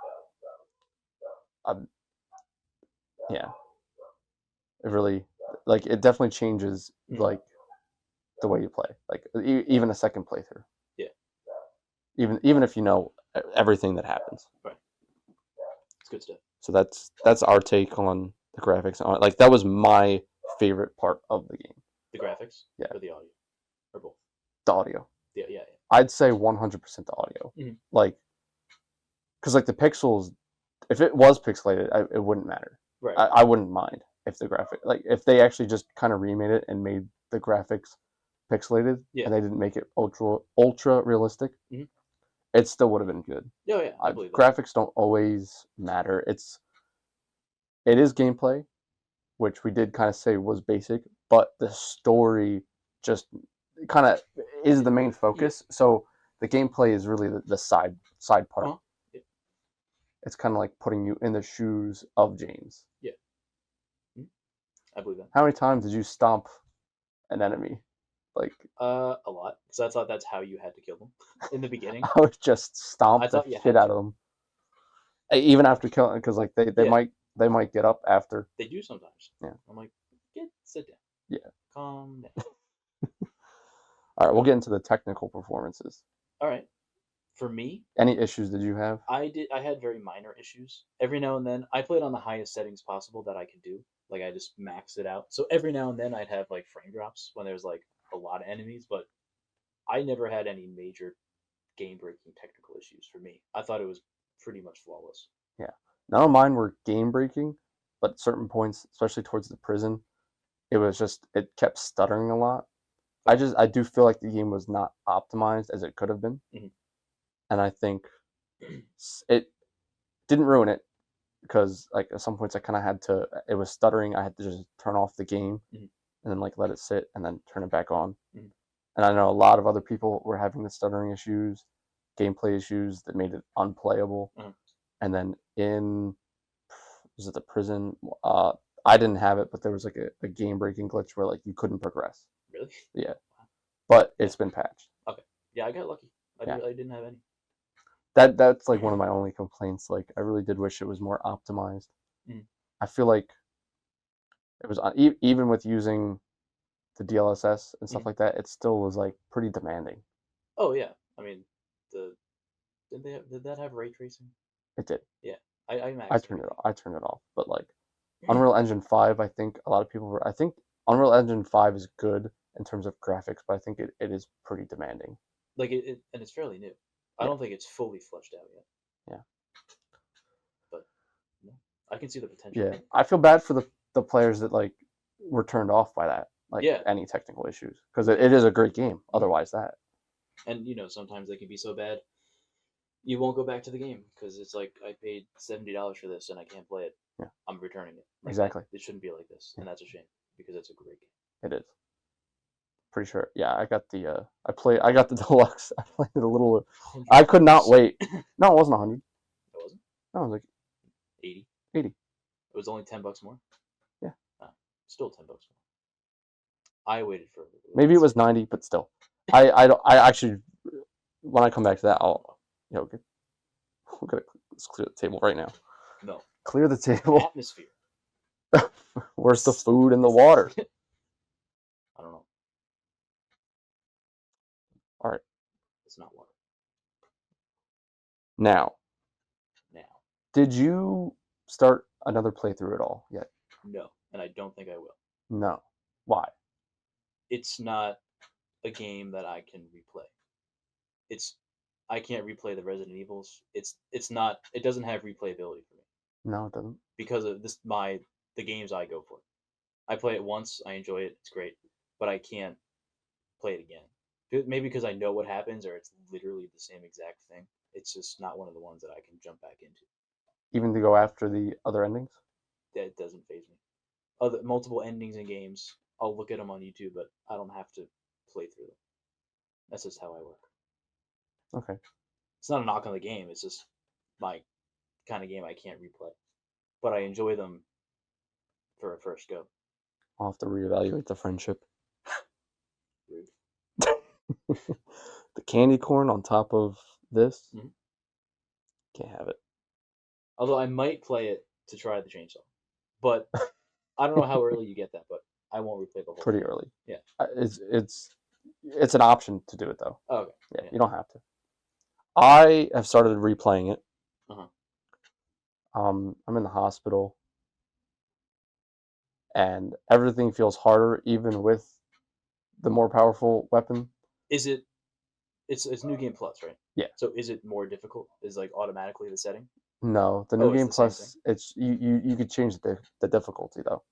Um, yeah, it really, like, it definitely changes, Mhm. like, the way you play. Like, even a second playthrough. Yeah. Even if you know everything that happens. Right. It's good stuff. So that's our take on the graphics. Like, that was my favorite part of the game. The graphics? Yeah. Or the audio? Or both? The audio. Yeah. I'd say 100% the audio. Mhm. Like, because, like, the pixels, if it was pixelated, it wouldn't matter. Right. I wouldn't mind if the graphic, like, if they actually just kind of remade it and made the graphics pixelated Yeah. and they didn't make it ultra realistic, Mhm. it still would have been good. Oh, yeah, I believe that. Graphics don't always matter. It is gameplay, which we did kind of say was basic, but the story just kind of is the main focus. So the gameplay is really the side part. Uh-huh. Yeah. It's kind of like putting you in the shoes of James. Yeah. Mhm. I believe that. How many times did you stomp an enemy? Like, A lot, because I thought that's how you had to kill them in the beginning. I would just stomp I the thought you shit had out to. of them, even after killing, because like they Yeah. might get up after. They do sometimes. Yeah. I'm like, sit down. Yeah. Calm down. All right, we'll get into the technical performances. All right. For me, Any issues did you have? I had very minor issues. Every now and then, I played on the highest settings possible that I could do. Like I just maxed it out. So every now and then, I'd have like frame drops when there's like a lot of enemies, but I never had any major game breaking technical issues for me. I thought it was pretty much flawless. Yeah. None of mine were game breaking, but at certain points, especially towards the prison, it kept stuttering a lot. I do feel like the game was not optimized as it could have been. Mhm. And I think it didn't ruin it because like at some points I kind of had to, it was stuttering. I had to just turn off the game Mhm. and then like let it sit and then turn it back on. Mhm. And I know a lot of other people were having the stuttering issues, gameplay issues that made it unplayable. Mhm. And then was it the prison? I didn't have it, but there was like a game breaking glitch where like you couldn't progress. Really? Yeah, but it's been patched. Okay. Yeah, I got lucky. I didn't have any. That's like one of my only complaints. Like I really did wish it was more optimized. Mhm. I feel like it was even with using the DLSS and stuff Mhm. like that, it still was like pretty demanding. Oh yeah. I mean, the did that have ray tracing? It did. Yeah. I maxed everything. I turned it off. But like Unreal Engine 5, I think a lot of people were. I think Unreal Engine 5 is good in terms of graphics, but I think it is pretty demanding. Like and it's fairly new. I Yeah. don't think it's fully fleshed out yet. Yeah. But no, I can see the potential. Yeah, I feel bad for the players that like were turned off by that, like Yeah. any technical issues, because it is a great game. Otherwise, that And sometimes they can be so bad you won't go back to the game because it's like I paid $70 for this and I can't play it. Yeah. I'm returning it. Like, exactly. It shouldn't be like this, Yeah. and that's a shame because it's a great game. It is. Pretty sure. Yeah, I got the deluxe. I played it a little. I could not wait. No, it wasn't 100. It wasn't. No, it was like 80. 80. It was only $10 more. Yeah. Still $10 more. I waited for. Maybe it was 90, but still. I actually, when I come back to that, I'll, let's clear the table right now. No. Clear the table. Atmosphere. Where's the food and the water? I don't know. All right. It's not water. Now, did you start another playthrough at all yet? No, and I don't think I will. No. Why? It's not a game that I can replay. I can't replay the Resident Evils. It's not. It doesn't have replayability for me. No, it doesn't. Because of the games I go for. I play it once, I enjoy it, it's great, but I can't play it again. Maybe because I know what happens, or it's literally the same exact thing. It's just not one of the ones that I can jump back into. Even to go after the other endings? That doesn't faze me. Multiple endings in games, I'll look at them on YouTube, but I don't have to play through them. That's just how I work. Okay. It's not a knock on the game. It's just my kind of game I can't replay, but I enjoy them for a first go. I'll have to reevaluate the friendship. Rude. The candy corn on top of this? Mm-hmm. Can't have it. Although I might play it to try the chainsaw, but I don't know how early you get that, but I won't replay the whole. Pretty early. Yeah. It's an option to do it though. Oh, okay. Yeah, you don't have to. I have started replaying it. Uh-huh. I'm in the hospital, and everything feels harder, even with the more powerful weapon. Is it? It's New Game Plus, right? Yeah. So is it more difficult? Is like automatically the setting? No, the New Game Plus. It's you could change the difficulty though.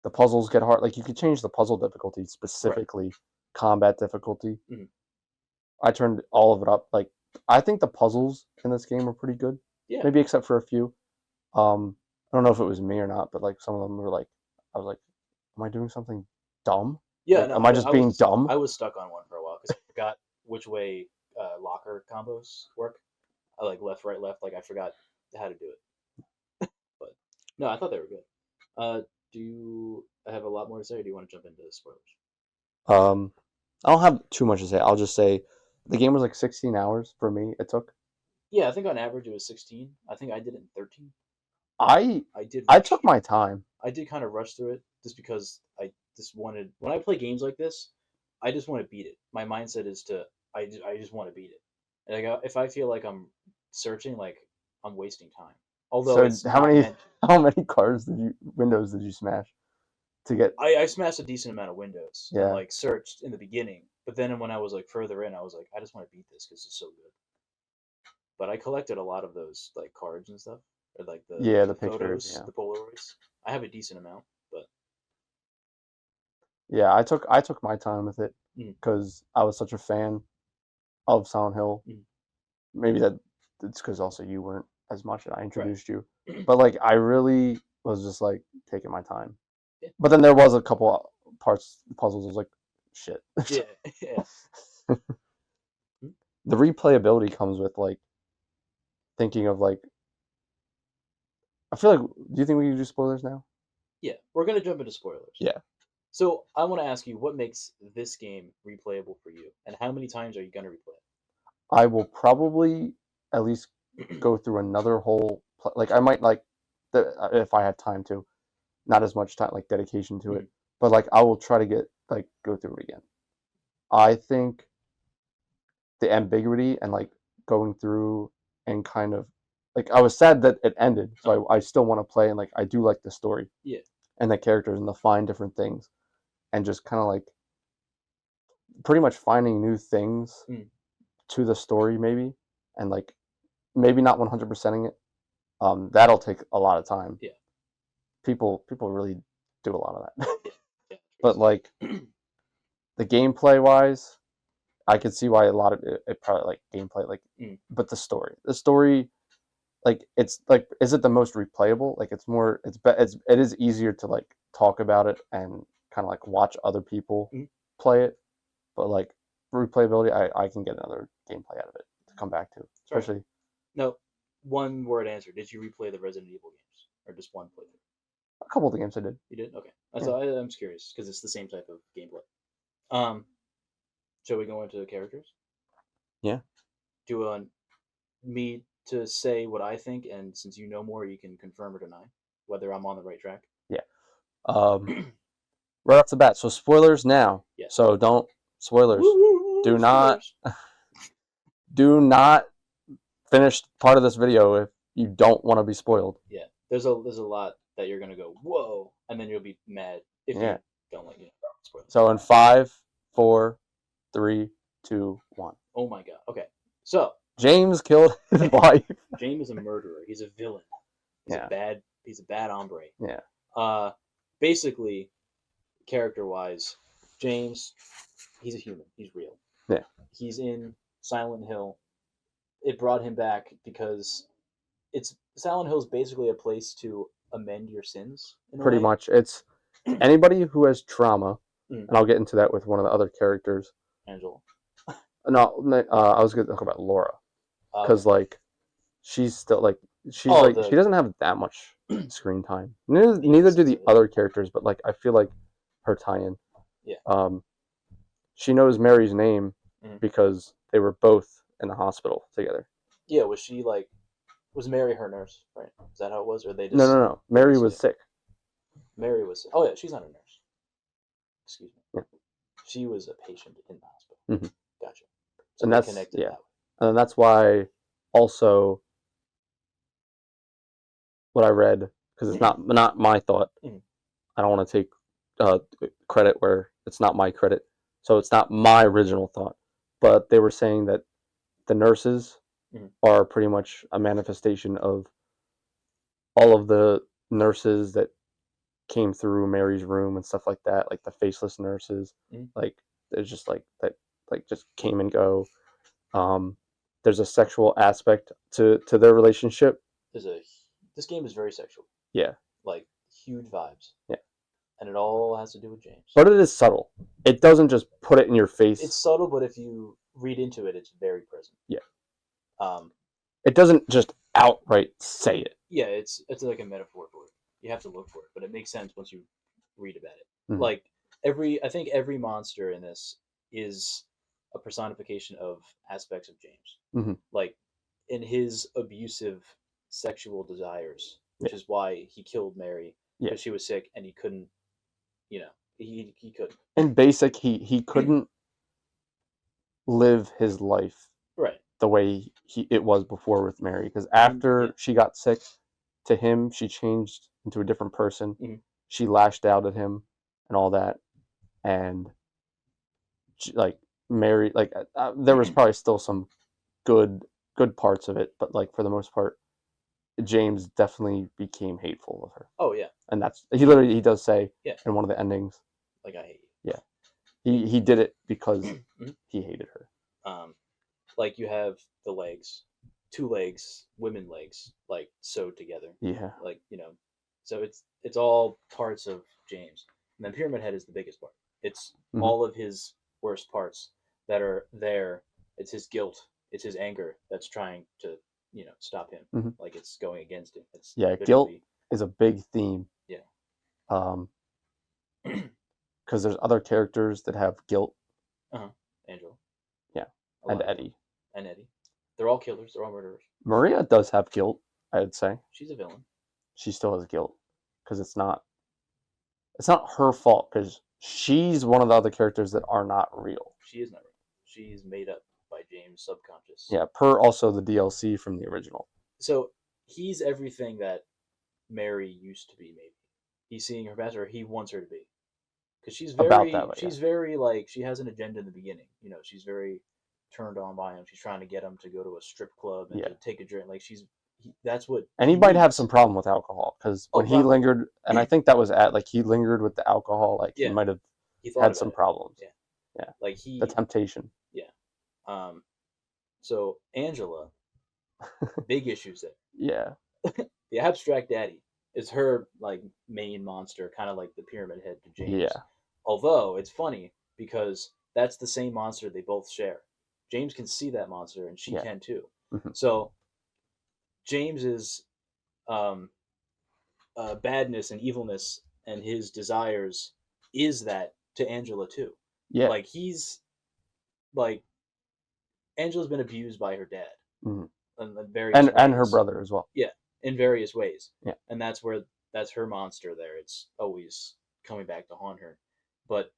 The puzzles get hard. Like you could change the puzzle difficulty specifically, combat difficulty. Mm-hmm. I turned all of it up. Like I think the puzzles in this game are pretty good. Yeah. Maybe except for a few. I don't know if it was me or not, but like some of them were like, I was like, am I doing something dumb? Yeah. Like, No, am I just being dumb? I was stuck on one for a while because I forgot which way locker combos work. I like left, right, left. Like I forgot how to do it. But no, I thought they were good. Do you have a lot more to say, or do you want to jump into spoilers? I don't have too much to say. I'll just say the game was like 16 hours for me. It took. Yeah, I think on average it was 16. I think I did it in 13. I did. I took my time. I did kind of rush through it just because I just wanted. When I play games like this, I just want to beat it. My mindset is I just want to beat it. And like if I feel like I'm searching, like I'm wasting time. Although so how many windows did you smash to get? I smashed a decent amount of windows. Yeah. And, like searched in the beginning, but then when I was like further in, I was like, I just want to beat this because it's so good. But I collected a lot of those like cards and stuff, or like the pictures, photos, the Polaroids. I have a decent amount, but yeah, I took my time with it because I was such a fan of Silent Hill. Maybe it's because also you weren't as much, and I introduced you. But like I really was just like taking my time. Yeah. But then there was a couple puzzles. I was like, shit. Yeah. The replayability comes with like thinking of like. I feel like. Do you think we can do spoilers now? Yeah, we're gonna jump into spoilers. Yeah. So I want to ask you, what makes this game replayable for you, and how many times are you gonna replay it? I will probably at least go through another whole. Like I might if I have time to, not as much time like dedication to it, but like I will try to go through it again. I think the ambiguity and like going through and kind of like I was sad that it ended, so I still want to play, and like I do like the story, and the characters and the find different things, and just kind of like pretty much finding new things to the story maybe, and like maybe not 100%ing it. That'll take a lot of time. Yeah, people really do a lot of that. Yeah, but like the gameplay wise, I could see why a lot of it probably like gameplay like, but the story, like it's like, is it the most replayable? Like it's more, it is easier to like talk about it and kind of like watch other people play it, but like replayability, I can get another gameplay out of it to come back to, especially. No, one word answer. Did you replay the Resident Evil games, or just one playthrough? A couple of the games I did. You did. Okay, that's Yeah. all. I'm just curious because it's the same type of gameplay. Shall we go into the characters? Yeah. Do you want me to say what I think, and since you know more, you can confirm or deny whether I'm on the right track. Yeah. Right off the bat. So spoilers now. Yes. So don't spoilers. Woo, Do not do not finish part of this video if you don't want to be spoiled. Yeah. There's a lot that you're gonna go whoa, and then you'll be mad if you don't like spoilers. So in 5, 4, 3, 2, 1. Oh my god. Okay. So James killed his wife. James is a murderer. He's a villain. He's a bad hombre. Yeah. Basically, character-wise, James, he's a human. He's real. Yeah. He's in Silent Hill. It brought him back because Silent Hill is basically a place to amend your sins. Pretty much. It's anybody who has trauma, and I'll get into that with one of the other characters. Angela. No, I was going to talk about Laura. Because, like, she's still, like, she doesn't have that much screen time. Neither do the other characters, but, like, I feel like her tie-in. Yeah. She knows Mary's name because they were both in the hospital together. Yeah, was Mary her nurse, right? Is that how it was? Or they just... No. Mary was sick. Mary was sick. Oh, yeah, she's not a nurse. Excuse me. Yeah. She was a patient in the hospital. Mm-hmm. Gotcha. So and that's connected that way. And that's why also what I read, because it's not my thought. I don't want to take credit where it's not my credit. So it's not my original thought. But they were saying that the nurses are pretty much a manifestation of all of the nurses that came through Mary's room and stuff like that, like the faceless nurses. Like it's just like that, like just came and go. There's a sexual aspect to their relationship. This game is very sexual. Yeah. Like huge vibes. Yeah. And it all has to do with James. But it is subtle. It doesn't just put it in your face. It's subtle, but if you read into it, it's very present. Yeah. It doesn't just outright say it. Yeah, it's like a metaphor for it. You have to look for it, but it makes sense once you read about it. Like I think every monster in this is a personification of aspects of James. Like in his abusive sexual desires, which is why he killed Mary because she was sick and he couldn't, he couldn't. In basic, he couldn't live his life right the way it was before with Mary, because after she got sick, to him she changed into a different person. She lashed out at him and all that, and she, like Mary, like there was probably still some good parts of it, but like for the most part, James definitely became hateful of her. Oh yeah, and that's he does say in one of the endings, like, I hate you. Yeah, he did it because he hated her. Like you have the legs, 2 legs, women legs, like sewed together. Yeah, like so it's all parts of James, and then Pyramid Head is the biggest part. It's all of his worst parts that are there. It's his guilt. It's his anger that's trying to stop him. Like it's going against him. It's guilt is a big theme. Yeah. Because there's other characters that have guilt. Angela. Yeah, and Eddie. And Eddie. They're all killers. They're all murderers. Maria does have guilt, I'd say. She's a villain. She still has guilt because it's not her fault, because she's one of the other characters that are not real. She is not real. She's made up by James' subconscious. Yeah, per also the DLC from the original. So he's everything that Mary used to be. Maybe he's seeing her past, or he wants her to be, because she's very about that way, she's very like, she has an agenda in the beginning. She's very turned on by him. She's trying to get him to go to a strip club and to take a drink. Like that's what. And he might have some problem with alcohol, because when he lingered, and I think that was he lingered with the alcohol. Like he might have had some problems. Yeah. Like the temptation. Yeah. So Angela, big issues there. Yeah. The Abstract Daddy is her like main monster, kind of like the Pyramid Head to James. Yeah. Although it's funny because that's the same monster they both share. James can see that monster, and she can too. So James's um, badness and evilness and his desires is that to Angela too. Yeah. Like he's like Angela's been abused by her dad Mhm. in various And her ways. brother as well. Yeah, in various ways. Yeah. And that's her monster there. It's always coming back to haunt her. But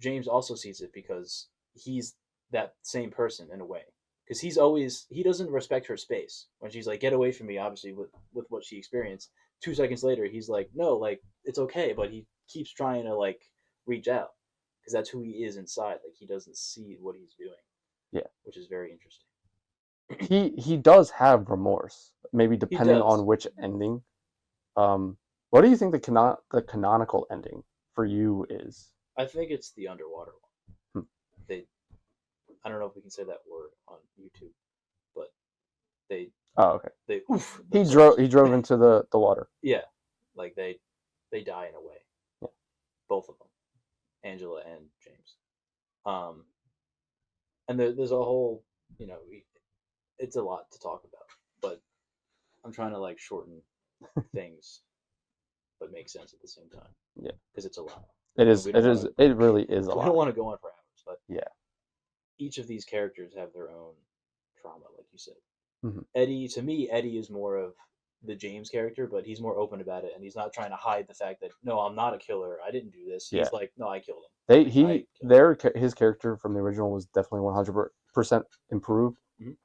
James also sees it because he's that same person in a way. Because he doesn't respect her space. When she's like, get away from me, obviously with what she experienced. 2 seconds later he's like, no, like it's okay, but he keeps trying to like reach out. Because that's who he is inside. Like he doesn't see what he's doing. Yeah. Which is very interesting. He does have remorse, maybe He depending does. on which ending. What do you think the canonical ending for you is? I think it's the underwater one. Hmm. They, I don't know if we can say that word on YouTube, but they Oh, okay. they oof He themselves. drove into the water. Yeah, like they die in a way. Yeah. Both of them, Angela and James. Um, and there's a whole, you know, it's a lot to talk about, but I'm trying to like shorten things, but make sense at the same time. Yeah. Because it's a lot. It is. We don't It is. wanna- It really is a We lot. don't want to go on for hours, but Yeah. each of these characters have their own trauma, like you said. Mhm. Eddie, to me, Eddie is more of the James character, but he's more open about it, and he's not trying to hide the fact that no, I'm not a killer. I didn't do this. Yeah. He's like, no, I killed him. They Like, he I killed their his character from the original was definitely 100% improved. Mhm.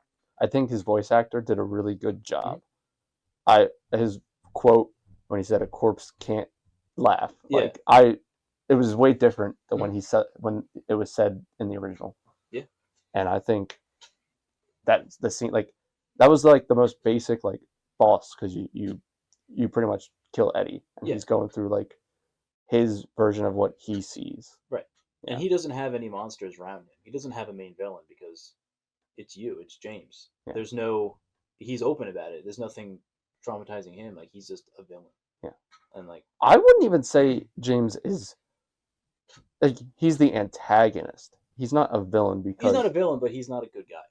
I think his voice actor did a really good job. His quote when he said a corpse can't laugh, Yeah. it was way different than when it was said in the original. Yeah. And I think that the scene, like, that was like the most basic like boss, because you pretty much kill Eddie, and Yeah. he's going through like his version of what he sees. Right. Yeah. And he doesn't have any monsters around him. He doesn't have a main villain because it's James. Yeah. He's open about it. There's nothing traumatizing him. Like he's just a villain. Yeah. And like I wouldn't even say James is like he's the antagonist. He's not a villain because he's not a villain, but he's not a good guy.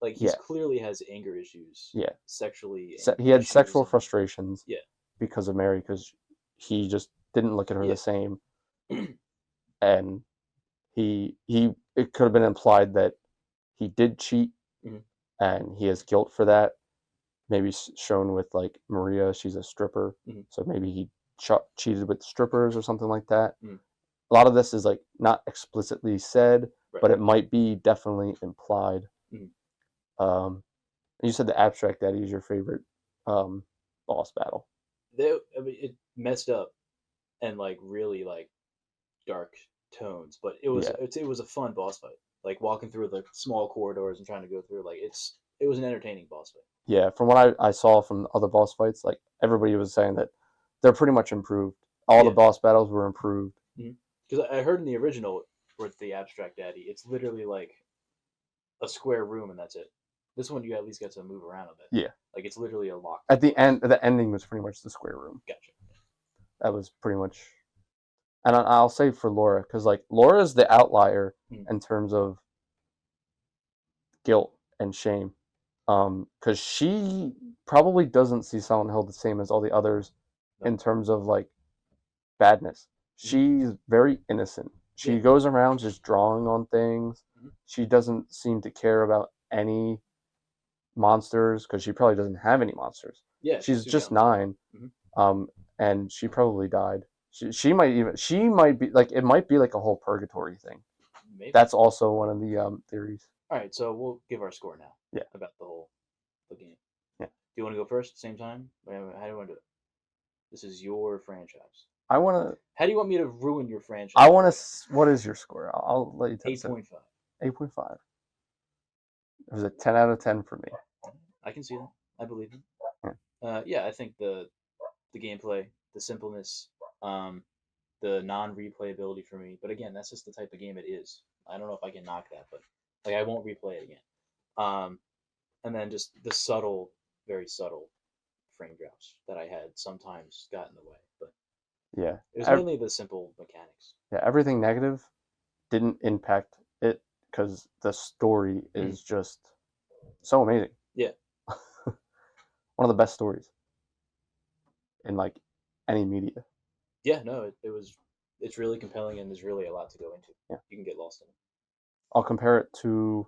Like he's Yeah. clearly has anger issues. Yeah. Sexually. he had sexual and- frustrations. Yeah. Because of Mary, because he just didn't look at her Yeah. the same, and it could have been implied that he did cheat, Mhm. and he has guilt for that. Maybe shown with like Maria, she's a stripper, Mhm. so maybe he cheated with strippers or something like that. Mhm. A lot of this is like not explicitly said, Right. but it might be definitely implied. Mhm. You said the abstract daddy is your favorite boss battle. It messed up and like really like dark tones, but it was a fun boss fight. Like walking through the small corridors and trying to go through, like it was an entertaining boss fight. Yeah, from what I saw from other boss fights, like everybody was saying that they're pretty much improved. All the boss battles were improved. Because I heard in the original with the abstract daddy, it's literally like a square room and that's it. This one you at least get to move around a bit. Yeah. Like it's literally a lock. At the end, the ending was pretty much the square room. Gotcha. That was pretty much, and I'll say for Laura, because like Laura is the outlier in terms of guilt and shame, because she probably doesn't see Silent Hill the same as all the others in terms of like badness. She's very innocent. She goes around just drawing on things. She doesn't seem to care about any monsters because she probably doesn't have any monsters. Yeah, she's just 9, and she probably died. She might be like, it might be like a whole purgatory thing. Maybe. That's also one of the theories. All right, so we'll give our score now. Yeah. About the game. Yeah. Do you want to go first at the same time? How do you want to do it? This is your franchise. I want to. How do you want me to ruin your franchise? I want to. What is your score? I'll let you tell. 8.5. 8.5. It was a 10 out of 10 for me. I can see that. I believe it. Yeah, I think the gameplay, the simpleness, the non-replayability for me. But again, that's just the type of game it is. I don't know if I can knock that, but like I won't replay it again. And then just the subtle, very subtle frame drops that I had sometimes got in the way. But yeah, it was mainly the simple mechanics. Yeah, everything negative didn't impact it because the story is just so amazing. Yeah. one of the best stories in like any media. Yeah, no, it's really compelling and there's really a lot to go into. Yeah. You can get lost in it. I'll compare it to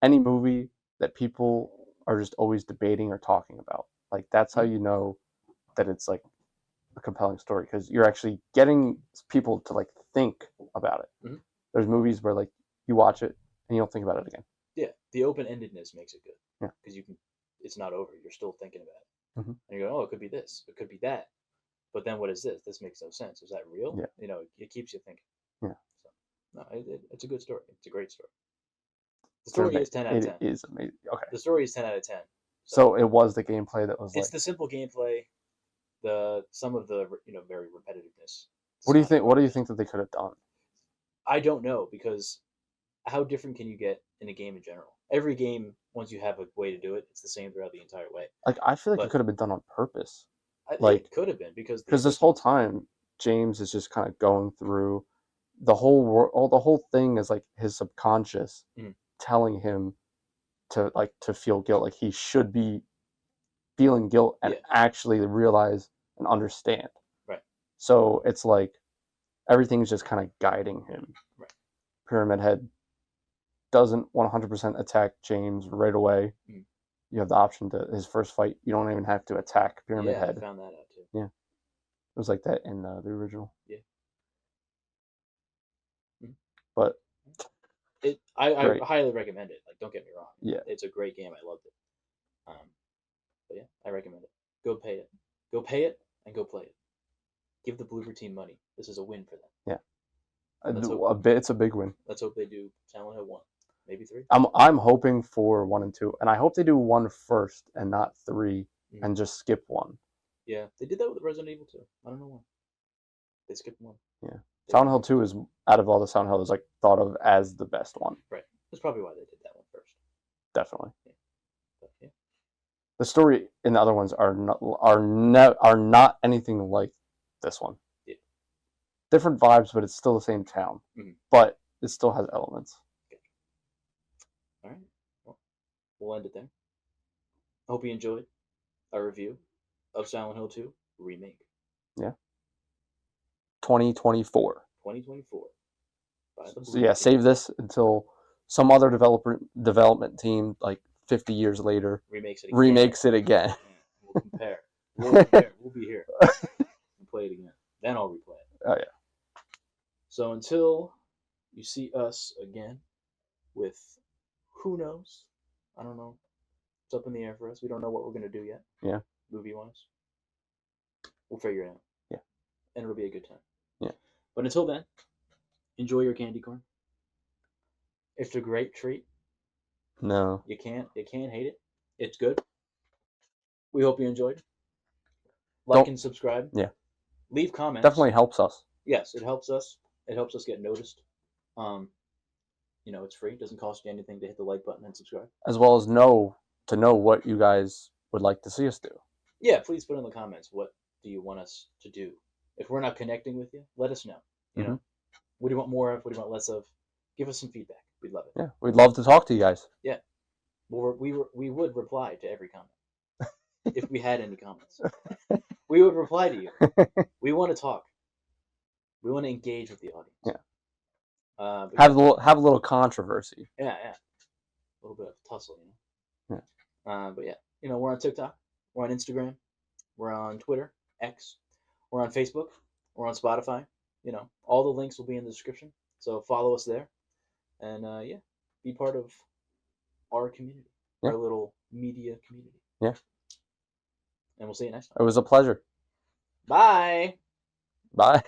any movie that people are just always debating or talking about. Like that's how you know that it's like a compelling story, because you're actually getting people to like think about it. Mhm. There's movies where like you watch it and you don't think about it again. Yeah, the open-endedness makes it good. Yeah. Because it's not over. You're still thinking about it. Mhm. And you go, oh, it could be this, it could be that. But then what is this? This makes no sense. Is that real? Yeah. You know, it keeps you thinking. Yeah. So, no, it's a good story. It's a great story. The story is 10 out of 10. It is amazing. Okay. The story is 10 out of 10. So it was the gameplay that was It's like. the simple gameplay, some of the very repetitiveness. What do you think? What do you think that they could have done? I don't know, because how different can you get in a game in general? Every game, once you have a way to do it, it's the same throughout the entire way. Like I feel like But- it could have been done on purpose. Like, it could have been, because this whole time James is just kind of going through the whole world. The whole thing is like his subconscious Mhm. telling him to feel guilt. Like he should be feeling guilt and Yeah. actually realize and understand. Right. So it's like everything's just kind of guiding him. Right. Pyramid Head doesn't 100% attack James right away. Mhm. You have the option to his first fight. You don't even have to attack Pyramid Yeah, Head. I found that out too. Yeah. It was like that in the original. Yeah. Mhm. But I great. highly recommend it. Like, don't get me wrong. Yeah. It's a great game. I loved it. But yeah, I recommend it. Go pay it. Go pay it and go play it. Give the Bloober Team money. This is a win for them. Yeah. Let's It's a big win. Let's hope they do Silent Hill 1, maybe 3. I'm hoping for 1 and 2, and I hope they do 1 first and not 3, Mhm. and just skip 1. Yeah, they did that with Resident Evil 2. I don't know why. They skipped 1. Yeah. Silent Hill 2 is, out of all the Silent Hills, like thought of as the best one. Right. That's probably why they did that one first. Definitely. Yeah. But yeah. The story in the other ones are not anything like this one. Yeah. Different vibes, but it's still the same town. Mhm. But it still has elements. All right. Well, we'll end it there. I hope you enjoyed our review of Silent Hill 2 Remake. Yeah. 2024. 2024. By the So yeah, Bloober Team. save this until some other development team, like 50 years later, remakes it again. remakes it again. Yeah, we'll compare. We'll compare. We'll be here and play it again. Then I'll replay it. Oh yeah. So until you see us again with who knows? I don't know. It's up in the air for us. We don't know what we're gonna do yet. Yeah. Movie wise. We'll figure it out. Yeah. And it'll be a good time. Yeah. But until then, enjoy your candy corn. It's a great treat. No. You can't hate it. It's good. We hope you enjoyed. Like and subscribe. Yeah. Leave comments. Definitely helps us. Yes, it helps us. It helps us get noticed. It's free. It doesn't cost you anything to hit the like button and subscribe. As well as know what you guys would like to see us do. Yeah, please put in the comments, what do you want us to do? If we're not connecting with you, let us know. You know, what do you want more of? What do you want less of? Give us some feedback. We'd love it. Yeah, we'd love to talk to you guys. Yeah, we would reply to every comment if we had any comments. We would reply to you. We want to talk. We want to engage with the audience. Yeah. Have a little controversy. Yeah. A little bit of tussle, Yeah. But yeah, we're on TikTok. We're on Instagram. We're on Twitter, X. We're on Facebook. We're on Spotify. All the links will be in the description. So follow us there. And be part of our community, our little media community. Yeah. And we'll see you next time. It was a pleasure. Bye. Bye.